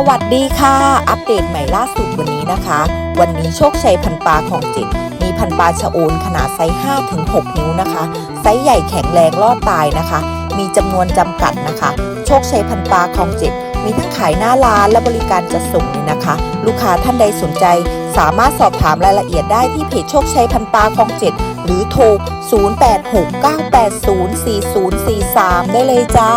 วัสดีค่ะอัปเดตใหม่ล่าสุดวันนี้นะคะ วันนี้โชคชัยพันปลาของจิตมีพันปลาชะโอนขนาดไซส์ 5-6 นิ้วนะคะไซส์ใหญ่แข็งแรงรอดตายนะคะมีจำนวนจำกัดนะคะโชคชัยพันปลาของจิตมีทั้งขายหน้าร้านและบริการจัดส่งเลยนะคะลูกค้าท่านใดสนใจสามารถสอบถามรายละเอียดได้ที่เพจโชคชัยพันปลาของจิตหรือโทร 0869804043 ได้เลยจ้า